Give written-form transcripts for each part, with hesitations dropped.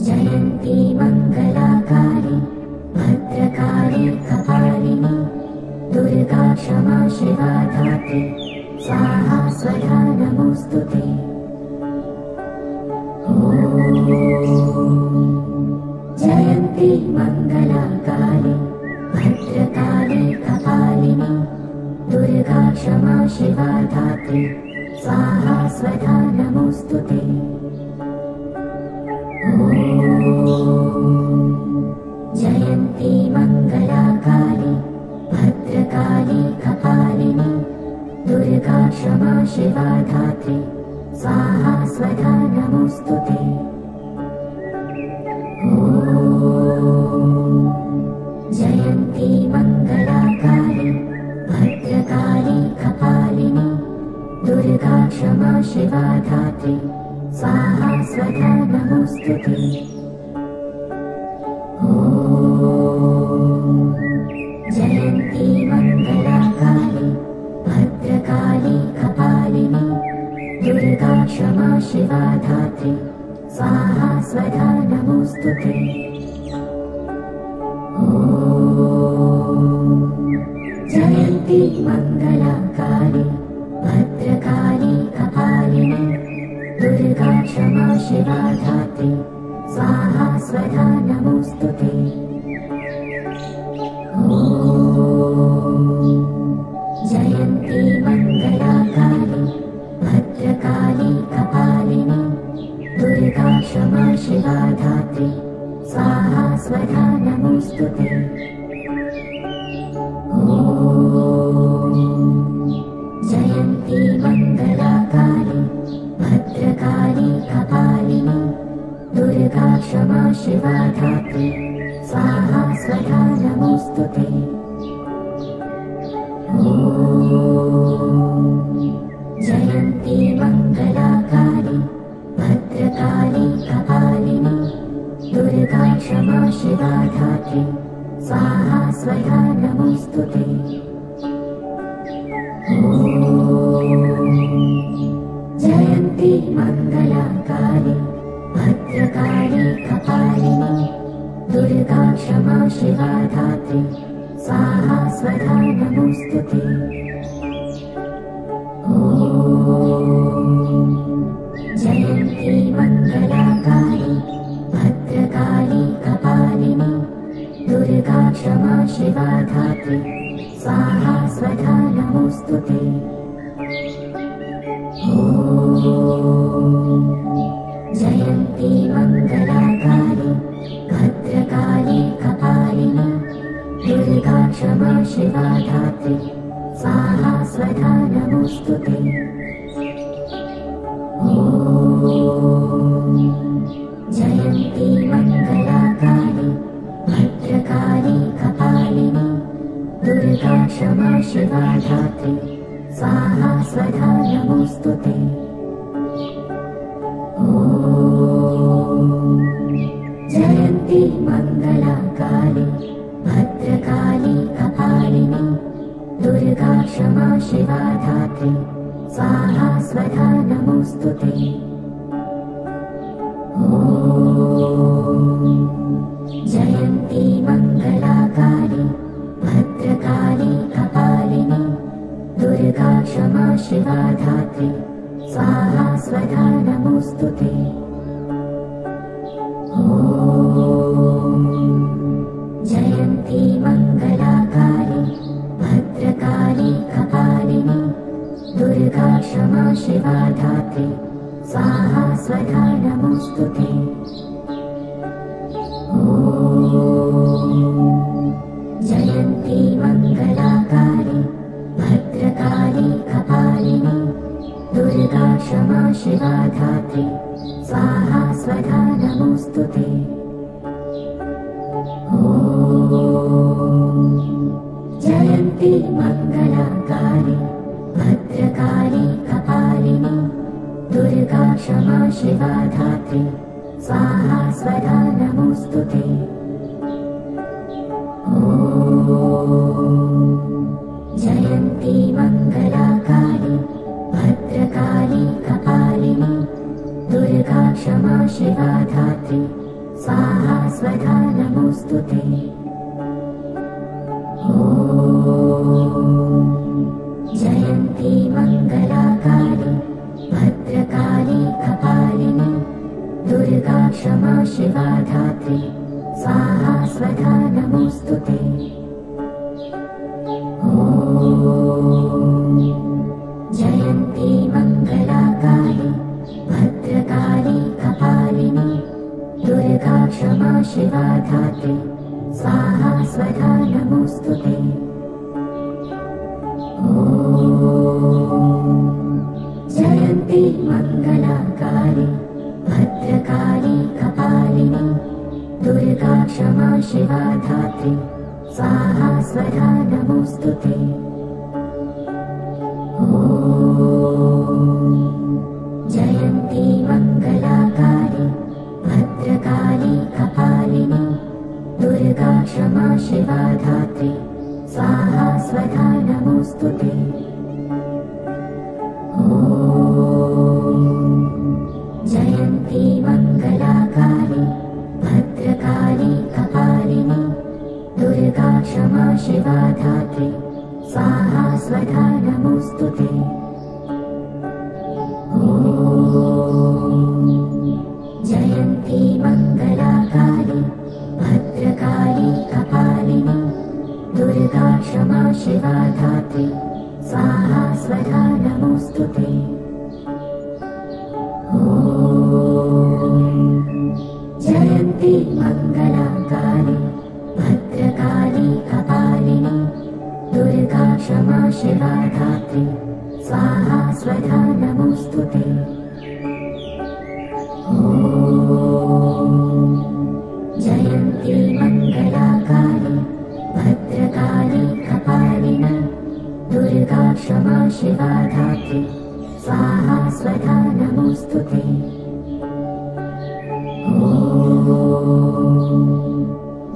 जयन्ती मङ्गलाकाली भद्रकाली कपालिनी दुर्गा क्षमा शिवा धात्री स्वाहा स्वधा नमोऽस्तुते। जयन्ती मङ्गलाकाली भद्रकाली कपालिनी दुर्गा क्षमा शिवा धात्री स्वाहा स्वधा नमोऽस्तुते। जयन्ती मङ्गलाकाली भद्रकाली कपालिनी दुर्गा क्षमा शिवा धात्री स्वाहा स्वधा नमोऽस्तुते। जयन्ती मङ्गलाकाली भद्रकाली कपालिनी दुर्गा क्षमा शिवा धात्री स्वाहा स्वधा नमोऽस्तुते। जयन्ती मङ्गलाकाली भद्रकाली कपालिनी दुर्गा क्षमा शिवा धात्री स्वाहा स्वधा नमोऽस्तुते। जयन्ती मङ्गलाकाली भद्रकाली कपालिनी दुर्गा क्षमा शिवा धात्री स्वाहा स्वधा नमोऽस्तुते। जयन्ती मङ्गलाकाली भद्रकाली कपालिनी दुर्गा क्षमा शिवा धात्री स्वाहा स्वधा नमोऽस्तुते। जयन्ती मङ्गलाकाली भद्रकाली कपालिनी दुर्गा क्षमा शिवा धात्री स्वाहा स्वधा नमोऽस्तुते। जयन्ती मङ्गलाकाली भद्रकाली कपालिनी दुर्गा क्षमा शिवा धात्री स्वाहा स्वधा नमोऽस्तुते। जयन्ती मङ्गलाकाली भद्रकाली कपालिनी दुर्गा क्षमा शिवा धात्री स्वाहा स्वधा नमोऽस्तुते। जयन्ती मङ्गलाकाली भद्रकाली कपालिनी दुर्गा क्षमा शिवा धात्री स्वाहा स्वधा नमोऽस्तुते। जयन्ती मङ्गलाकाली भद्रकाली कपालिनी दुर्गा क्षमा शिवा धात्री स्वाहा स्वधा नमोऽस्तुते। जयन्ती मङ्गलाकाली भद्रकाली कपालिनी दुर्गा क्षमा शिवा धात्री स्वाहा स्वधा नमोऽस्तुते। जयन्ती मङ्गलाकाली भद्रकाली कपालिनी दुर्गा क्षमा शिवा धात्री स्वाहा स्वधा नमोऽस्तुते। जयन्ती मङ्गलाकाली भद्रकाली कपालिनी दुर्गा क्षमा शिवा धात्री स्वाहा स्वधा नमोऽस्तुते। जयन्ती मङ्गलाकाली भद्रकाली कपालिनी दुर्गा क्षमा शिवा धात्री स्वाहा स्वधा नमोऽस्तुते। जयन्ती मङ्गलाकाली भद्रकाली कपालिनी दुर्गा क्षमा शिवा धात्री स्वाहा स्वधा नमोऽस्तुते। जयन्ती मङ्गलाकाली भद्रकाली कपालिनी दुर्गा क्षमा शिवा धात्री स्वाहा स्वधा नमोऽस्तुते। जयन्ती मङ्गलाकाली भद्रकाली कपालिनी दुर्गा क्षमा शिवा धात्री स्वाहा स्वधा नमोस्तुते। जयन्ती मङ्गलाकाली भद्रकाली कपालिनी दुर्गा क्षमा शिवा धात्री स्वाहा स्वधा नमोस्तुते। जयन्ती मङ्गलाकाली भद्रकाली कपालिनी दुर्गा क्षमा शिवा धात्री स्वाहा स्वधा नमोस्तुते। जयन्ती मङ्गलाकाली भद्रकाली कपालिनी दुर्गा क्षमा शिवा धात्री स्वाहा स्वधा नमोस्तुते। जयन्ती मङ्गलाकाली भद्रकाली कपालिनी दुर्गा क्षमा शिवा धात्री स्वाहा स्वधा नमोस्तुते। जयन्ती मङ्गलाकाली भद्रकाली कपालिनी दुर्गा क्षमा शिवा धात्री स्वाहा स्वधा नमोस्तुते। जयन्ती मङ्गलाकाली भद्रकाली कपालिनी दुर्गा क्षमा शिवा धात्री स्वाहा स्वधा नमोस्तुते। जयन्ती मङ्गलाकाली भद्रकाली कपालिनी दुर्गा क्षमा शिवा धात्री स्वाहा स्वधा नमोस्तुते। जयन्ती मङ्गलाकाली भद्रकाली कपालिनी दुर्गा क्षमा शिवा धात्री स्वाहा स्वधा नमोस्तुते।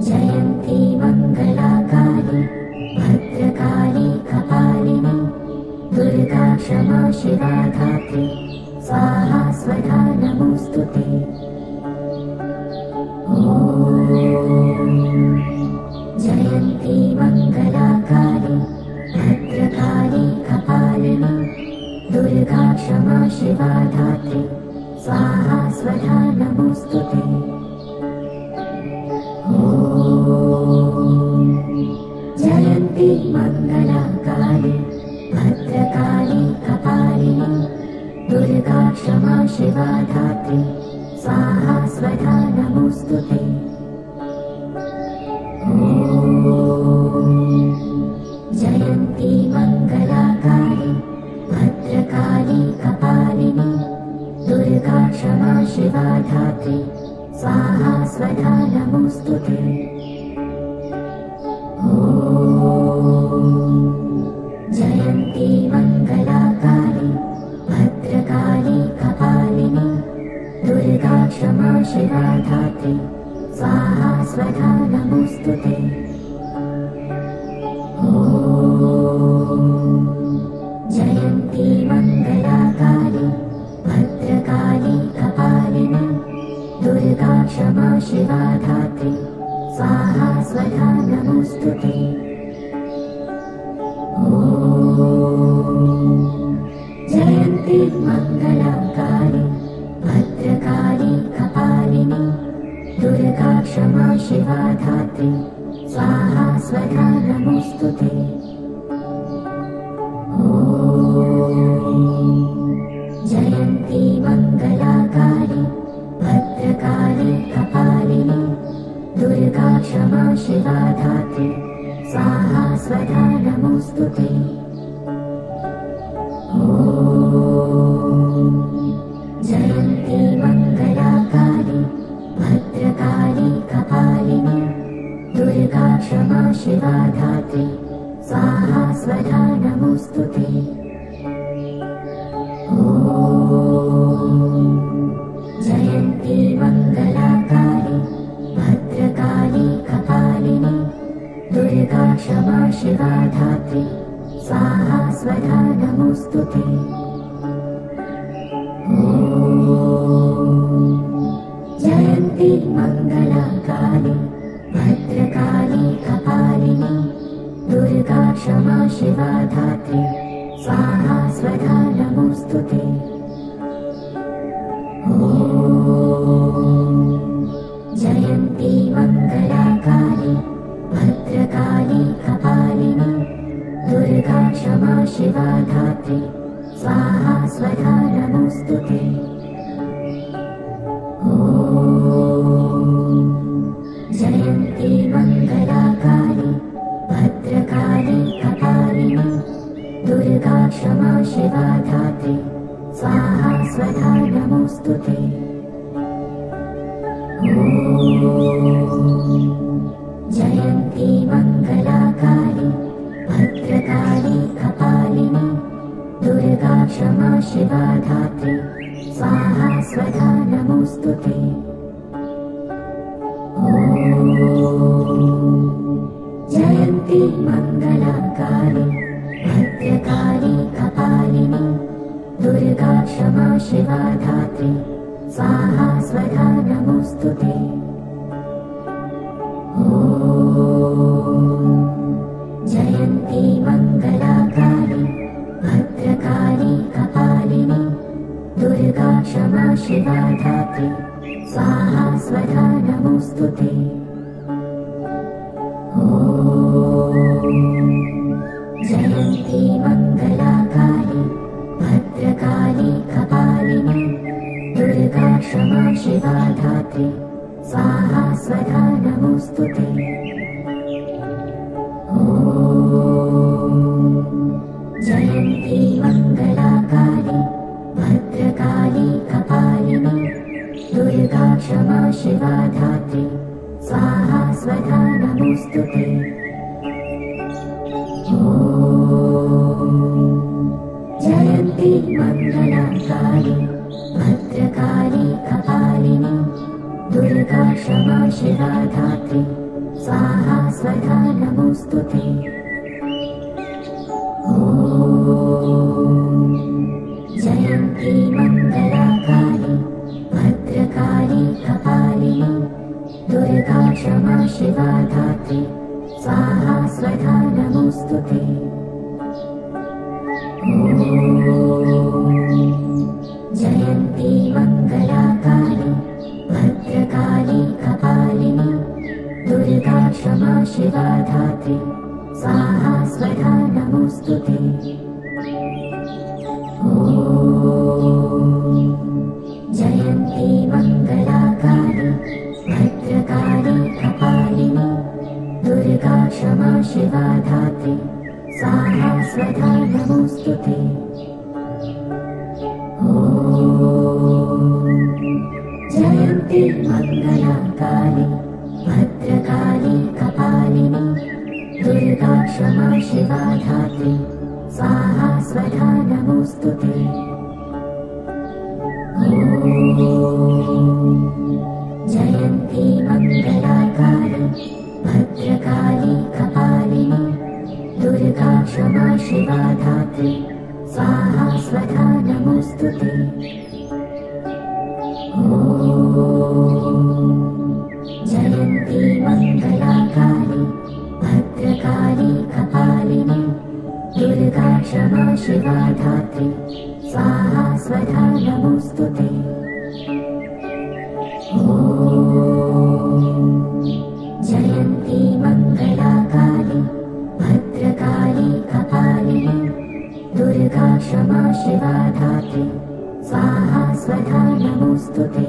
जयन्ती मङ्गलाकाली भद्रकाली कपालिनी दुर्गा क्षमा शिवा धात्री स्वाहा स्वधा नमोस्तुते। जयन्ती मङ्गलाकाली भद्रकाली कपालिनी दुर्गा क्षमा शिवा धात्री स्वाहा स्वधा नमोस्तुते। जयन्ती मङ्गलाकाली भद्रकाली कपालिनी दुर्गा क्षमा शिवा धात्री स्वाहा स्वधा नमोस्तुते। जयन्ती मङ्गलाकाली भद्रकाली कपालिनी दुर्गा क्षमा शिवा धात्री स्वाहा स्वधा नमोस्तुते। जयन्ती मङ्गलाकाली भद्रकाली कपालिनी दुर्गा क्षमा शिवा धात्री स्वाहा स्वधा नमोस्तुते। जयन्ती मङ्गलाकाली भद्रकाली कपालिनी दुर्गा क्षमा शिवा धात्री स्वाहा स्वधा नमोस्तुते। जयन्ती मङ्गलाकाली भद्रकाली कपालिनी दुर्गा क्षमा शिवा धात्री स्वाहा स्वधा नमोस्तुते। जयन्ती मङ्गलाकाली भद्रकाली कपालिनी दुर्गा क्षमा शिवा धात्री स्वाहा स्वधा नमोस्तुते। जयन्ती मङ्गलाकाली भद्रकाली कपालिनी दुर्गा क्षमा शिवा धात्री स्वाहा स्वधा नमोस्तुते। जयन्ती मङ्गलाकाली भद्रकाली कपालिनी दुर्गा क्षमा शिवा धात्री स्वाहा स्वधा नमोस्तुते। क्षमा शिवा धात्री स्वाहा स्वधा नमोऽस्तुते। जयन्ती मङ्गलाकाली भद्रकाली कपालिनी दुर्गा क्षमा शिवा धात्री स्वाहा स्वधा नमोऽस्तुते। जयन्ती मङ्गलाकाली भद्रकाली कपालिनी दुर्गा क्षमा शिवा धात्री स्वाहा स्वधा नमोऽस्तुते। जयन्ती मङ्गलाकाली भद्रकाली कपालिनी दुर्गा क्षमा शिवा धात्री स्वाहा स्वधा नमोऽस्तुते। जयन्ती मङ्गलाकाली भद्रकाली कपालिनी दुर्गा क्षमा शिवा धात्री स्वाहा स्वधा नमोऽस्तुते। जयन्ती मङ्गलाकाली भद्रकाली कपालिनी दुर्गा क्षमा शिवा धात्री स्वाहा स्वधा नमोऽस्तुते। जयन्ती मङ्गलाकाली भद्रकाली कपालिनी दुर्गा क्षमा शिवा धात्री स्वाहा स्वधा नमोऽस्तुते। जयन्ती मङ्गलाकाली भद्रकाली कपालिनी दुर्गा क्षमा शिवा धात्री स्वाहा स्वधा नमोऽस्तुते। जयन्ती मङ्गलाकाली भद्रकाली कपालिनी दुर्गा क्षमा शिवा धात्री स्वाहा स्वधा नमोऽस्तुते। जयन्ती मङ्गलाकाली भद्रकाली कपालिनी दुर्गा क्षमा शिवा धात्री स्वाहा स्वधा नमोऽस्तुते। जयन्ती मङ्गलाकाली भद्रकाली कपालिनी दुर्गा क्षमा शिवा धात्री स्वाहा स्वधा नमोऽस्तुते। जयन्ती मङ्गलाकाली भद्रकाली कपालिनी दुर्गा क्षमा शिवा धात्री स्वाहा स्वधा नमोऽस्तुते। जयन्ती मङ्गलाकाली भद्रकाली कपालिनी दुर्गा क्षमा शिवा धात्री स्वाहा स्वधा नमोऽस्तुते। जयन्ती मङ्गलाकाली भद्रकाली कपालिनी दुर्गा क्षमा शिवा धात्री स्वाहा स्वधा नमोऽस्तुते। जयन्ती मङ्गलाकाली भद्रकाली कपालिनी दुर्गा क्षमा शिवा धात्री स्वाहा स्वधा नमोऽस्तुते। जयन्ती मङ्गलाकाली भद्रकाली कपालिनी दुर्गा क्षमा शिवा धात्री स्वाहा स्वधा नमोऽस्तुते।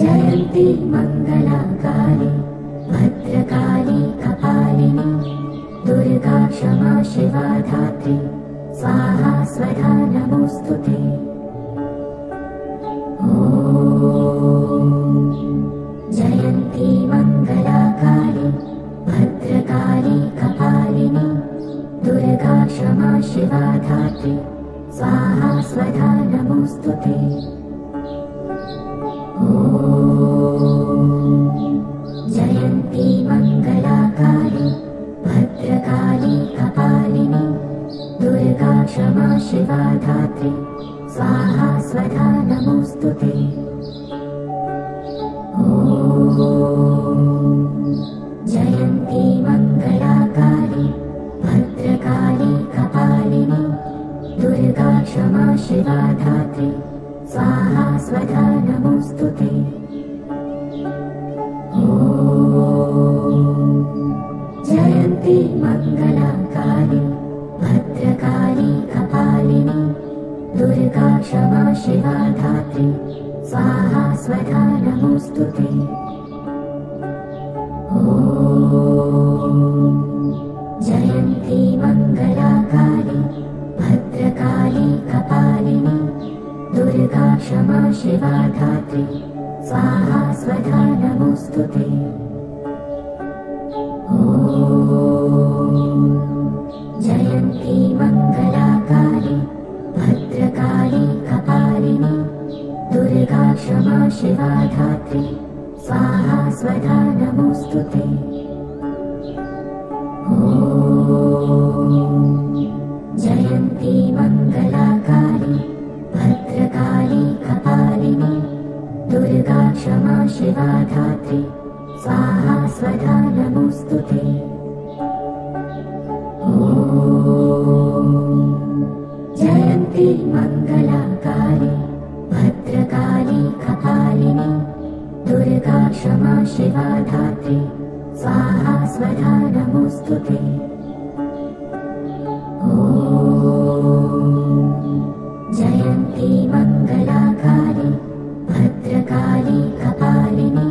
जयन्ती मङ्गलाकाली भद्रकाली कपालिनी दुर्गा क्षमा शिवा धात्री स्वाहा स्वधा नमोऽस्तुते। जयन्ती मङ्गलाकाली भद्रकाली कपालिनी दुर्गा क्षमा शिवा धात्री स्वाहा स्वधा नमोऽस्तुते। जयन्ती मङ्गलाकाली भद्रकाली कपालिनी दुर्गा क्षमा शिवा धात्री स्वाहा स्वधा नमोऽस्तुते। जयन्ती मङ्गलाकाली भद्रकाली कपालिनी दुर्गा क्षमा शिवा धात्री स्वाहा स्वधा नमोऽस्तुते। जयन्ती मङ्गलाकाली भद्रकाली कपालिनी दुर्गा क्षमा शिवा धात्री स्वाहा स्वधा नमोऽस्तुते। जयन्ती मङ्गलाकाली भद्रकाली कपालिनी दुर्गा क्षमा शिवा धात्री स्वाहा स्वधा नमोऽस्तुते। जयन्ती मङ्गलाकाली भद्रकाली कपालिनी दुर्गा क्षमा शिवा धात्री स्वाहा स्वधा नमोऽस्तुते। जयन्ती मङ्गलाकाली भद्रकाली कपालिनी दुर्गा क्षमा शिवा धात्री स्वाहा स्वधा नमोऽस्तुते। जयन्ती मङ्गलाकाली भद्रकाली कपालिनी दुर्गा क्षमा शिवा धात्री स्वाहा स्वधा नमोऽस्तुते। जयन्ती मङ्गलाकाली भद्रकाली कपालिनी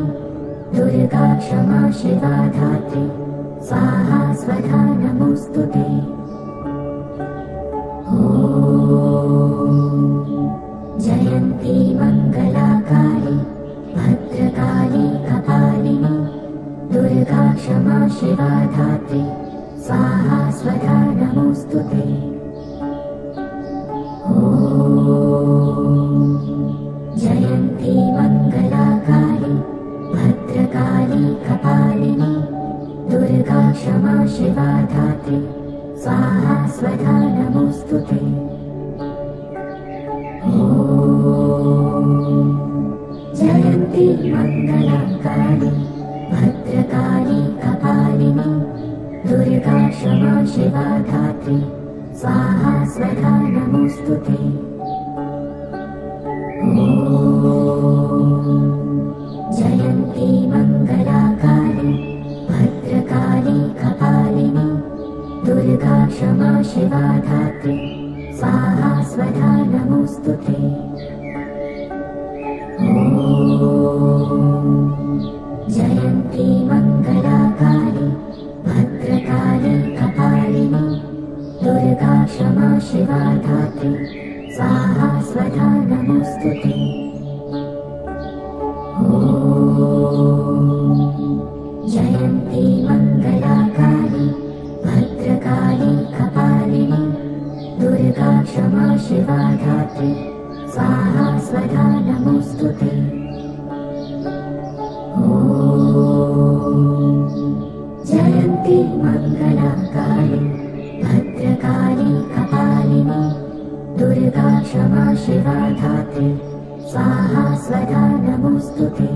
दुर्गा क्षमा शिवा धात्री स्वाहा स्वधा नमोऽस्तुते। जयन्ती मङ्गलाकाली भद्रकाली कपालिनी दुर्गा क्षमा शिवा धात्री स्वाहा स्वधा नमोऽस्तुते। जयन्ती मङ्गलाकाली भद्रकाली कपालिनी दुर्गा क्षमा शिवा धात्री स्वाहा स्वधा नमोऽस्तुते। जयन्ती मङ्गलाकाली भद्रकाली कपालिनी दुर्गा क्षमा शिवा धात्री स्वाहा स्वधा नमोऽस्तुते। जयन्ती मङ्गलाकाली भद्रकाली कपालिनी दुर्गा क्षमा शिवा धात्री स्वाहा स्वधा नमोऽस्तुते। जयन्ती मङ्गलाकाली भद्रकाली कपालिनी दुर्गा क्षमा शिवा धात्री स्वाहा स्वधा नमोऽस्तुते। जयन्ती मङ्गलाकाली भद्रकाली कपालिनी दुर्गा क्षमा शिवा धात्री स्वाहा स्वधा नमोऽस्तुते। जयन्ती मङ्गलाकाली भद्रकाली कपालिनी दुर्गा क्षमा शिवा धात्री स्वाहा स्वधा नमोऽस्तुते।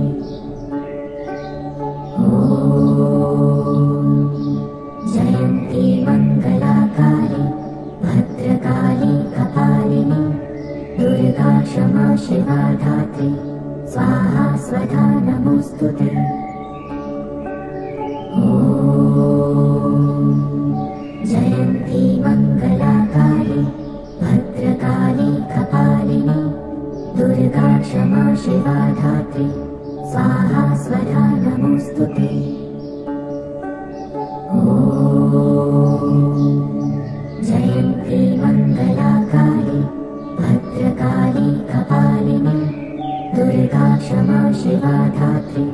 जयन्ती मङ्गलाकाली भद्रकाली कपालिनी दुर्गा क्षमा शिवा धात्री स्वाहा स्वधा नमोऽस्तुते। जयन्ती मङ्गलाकाली भद्रकाली कपालिनी दुर्गा क्षमा शिवा धात्री स्वाहा स्वधा नमोऽस्तुते। जयन्ती मङ्गलाकाली भद्रकाली कपालिनी दुर्गा क्षमा शिवा धात्री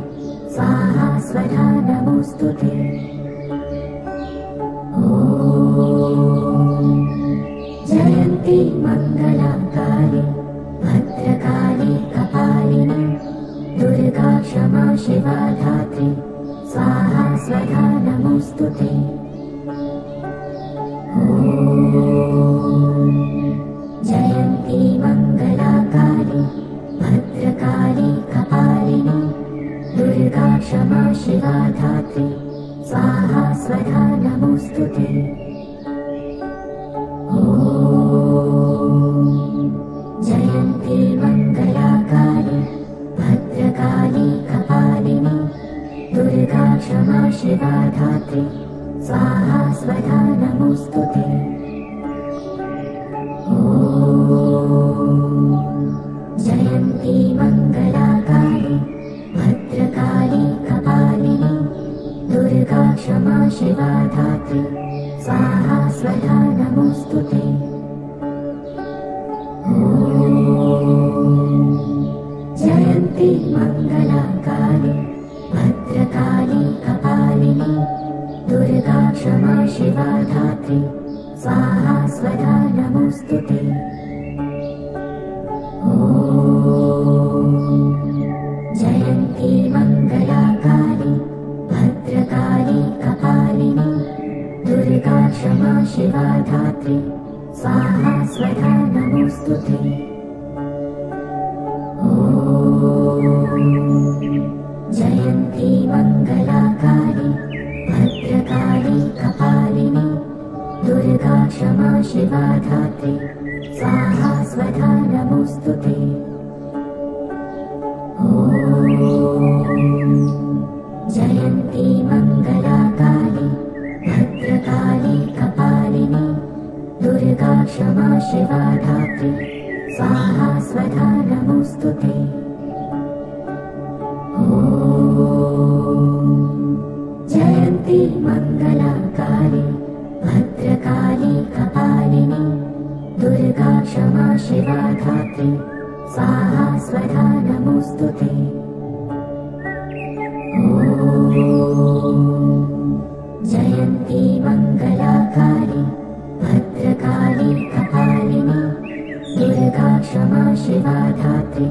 स्वाहा स्वधा नमोऽस्तुते। जयन्ती मङ्गलाकाली भद्रकाली कपालिनी दुर्गा क्षमा शिवा धात्री स्वाहा स्वधा नमोऽस्तुते। जयन्ती मङ्गलाकाली भद्रकाली कपालिनी दुर्गा शिवा धात्री स्वाहा स्वधा नमोऽस्तुते। जयन्ती मङ्गलाकाली भद्रकाली कपालिनी दुर्गा क्षमा शिवा धात्री स्वाहा स्वधा नमोऽस्तुते। जयन्ती मङ्गलाकाली भद्रकाली कपालिनी दुर्गा क्षमा शिवा धात्री स्वाहा स्वधा नमोऽस्तुते। जयन्ती मङ्गलाकाली भद्रकाली कपालिनी दुर्गा क्षमा शिवा धात्री स्वाहा स्वधा नमोऽस्तुते। जयन्ती मङ्गलाकाली भद्रकाली कपालिनी दुर्गा क्षमा शिवा धात्री स्वाहा स्वधा नमोऽस्तुते। जयन्ती मङ्गलाकाली भद्रकाली कपालिनी दुर्गा क्षमा शिवा धात्री स्वाहा स्वधा नमोऽस्तुते। जयन्ती मङ्गलाकाली भद्रकाली कपालिनी दुर्गा क्षमा शिवा धात्री स्वाहा स्वधा नमोऽस्तुते। जयन्ती मङ्गलाकाली भद्रकाली कपालिनी दुर्गा क्षमा शिवा धात्री स्वाहा स्वधा नमोऽस्तुते। जयन्ती मङ्गलाकाली भद्रकाली कपालिनी दुर्गा क्षमा शिवा धात्री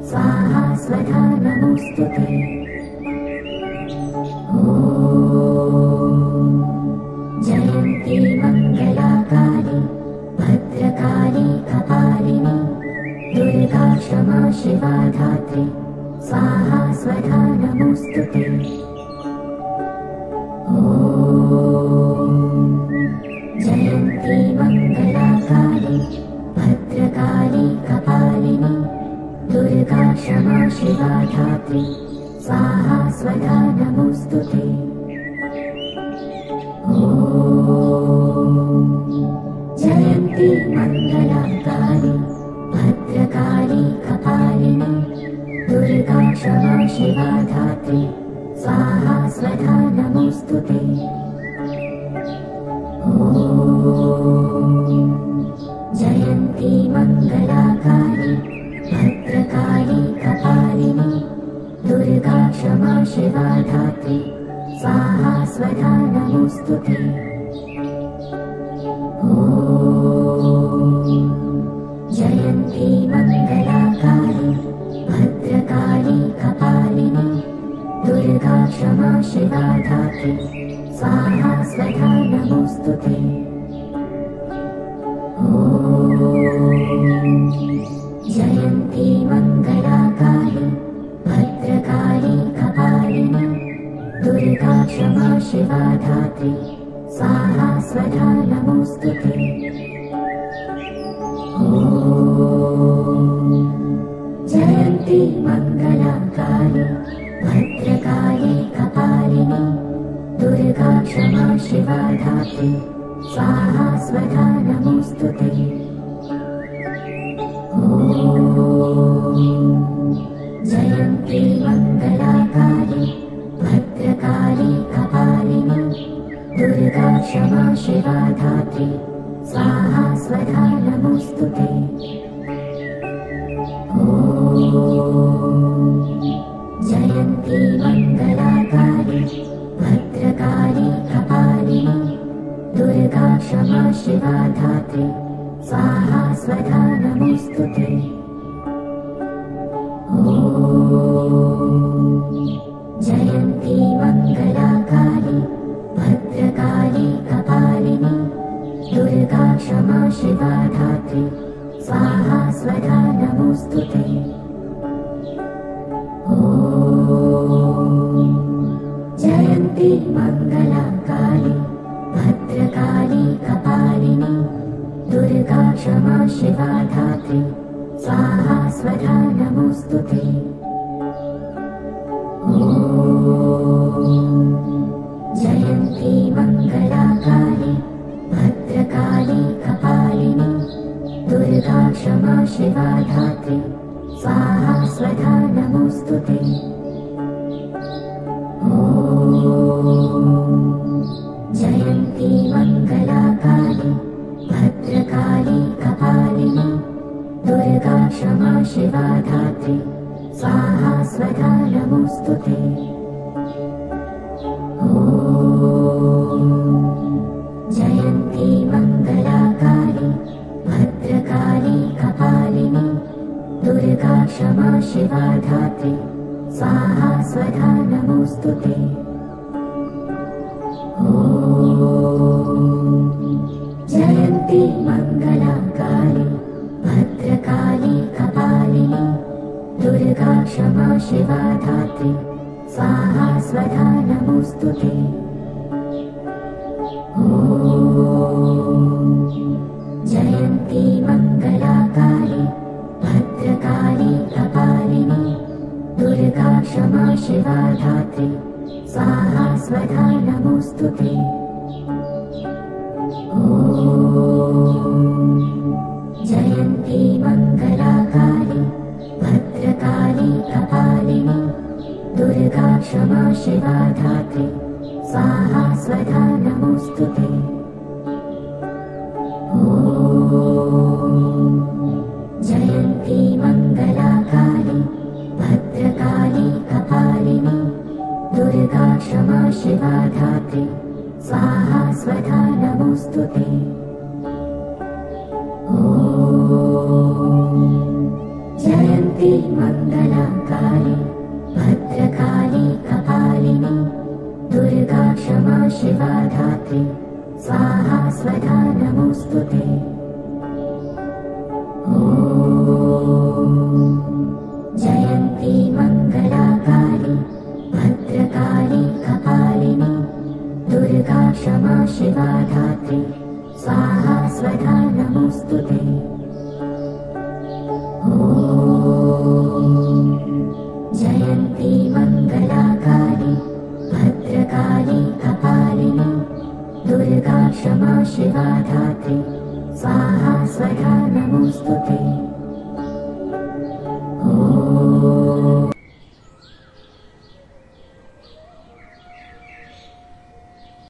स्वाहा स्वधा नमोऽस्तुते। जयन्ती मङ्गलाकाली भद्रकाली कपालिनी दुर्गा क्षमा शिवा धात्री स्वाहा स्वधा नमोऽस्तुते। जयन्ती मङ्गलाकाली भद्रकाली कपालिनी दुर्गा क्षमा शिवा धात्री स्वाहा स्वधा नमोऽस्तुते। जयन्ती मङ्गलाकाली भद्रकाली कपालिनी दुर्गा क्षमा शिवा धात्री स्वाहा स्वधा नमोऽस्तुते। जयन्ती मङ्गलाकाली भद्रकाली कपालिनी दुर्गा क्षमा शिवा धात्री स्वाहा स्वधा नमोऽस्तुते। जयन्ती मङ्गलाकाली भद्रकाली कपालिनी दुर्गा क्षमा शिवा धात्री स्वाहा स्वधा नमोऽस्तुते। जयन्ती मङ्गलाकाली भद्रकाली कपालिनी दुर्गा क्षमा शिवा धात्री स्वाहा स्वधा नमोऽस्तुते। जयन्ती मङ्गलाकाली भद्रकाली कपालिनी दुर्गा क्षमा शिवा धात्री स्वाहा स्वधा नमोऽस्तुते। जयन्ती मङ्गलाकाली भद्रकाली कपालिनी दुर्गा क्षमा शिवा धात्री स्वाहा स्वधा नमोऽस्तुते। जयन्ती मङ्गलाकाली भद्रकाली कपालिनी दुर्गा क्षमा शिवा धात्री स्वाहा स्वधा नमोऽस्तुते। जयन्ती मङ्गलाकाली भद्रकाली कपालिनी दुर्गा क्षमा शिवा धात्री स्वाहा स्वधा नमोऽस्तुते। क्षमा शिवा धात्री स्वाहा स्वधा नमोऽस्तुते। जयन्ती मङ्गलाकाली भद्रकाली कपालिनी दुर्गा क्षमा शिवा धात्री स्वाहा स्वधा नमोऽस्तुते। जयन्ती मङ्गलाकाली भद्रकाली कपालिनी दुर्गा क्षमा शिवा धात्री स्वाहा स्वधा नमोऽस्तुते। जयन्ती मङ्गलाकाली भद्रकाली कपालिनी दुर्गा क्षमा शिवा धात्री स्वाहा स्वधा नमोऽस्तुते। जयन्ती मङ्गलाकाली भद्रकाली कपालिनी दुर्गा क्षमा शिवा धात्री स्वाहा स्वधा नमोऽस्तुते। जयन्ती मङ्गलाकाली भद्रकाली कपालिनी दुर्गा क्षमा शिवा धात्री स्वाहा स्वधा नमोऽस्तुते। जयन्ती मङ्गलाकाली भद्रकाली कपालिनी दुर्गा क्षमा शिवा धात्री स्वाहा स्वधा नमोऽस्तुते। जयन्ती मङ्गलाकाली भद्रकाली कपालिनी दुर्गा क्षमा शिवा धात्री स्वाहा स्वधा नमोऽस्तुते। जयन्ती मङ्गलाकाली भद्रकाली कपालिनी दुर्गा क्षमा शिवा धात्री स्वाहा स्वधा नमोऽस्तुते। जयन्ती मङ्गलाकाली भद्रकाली कपालिनी दुर्गा क्षमा शिवा धात्री स्वाहा स्वधा नमोऽस्तुते।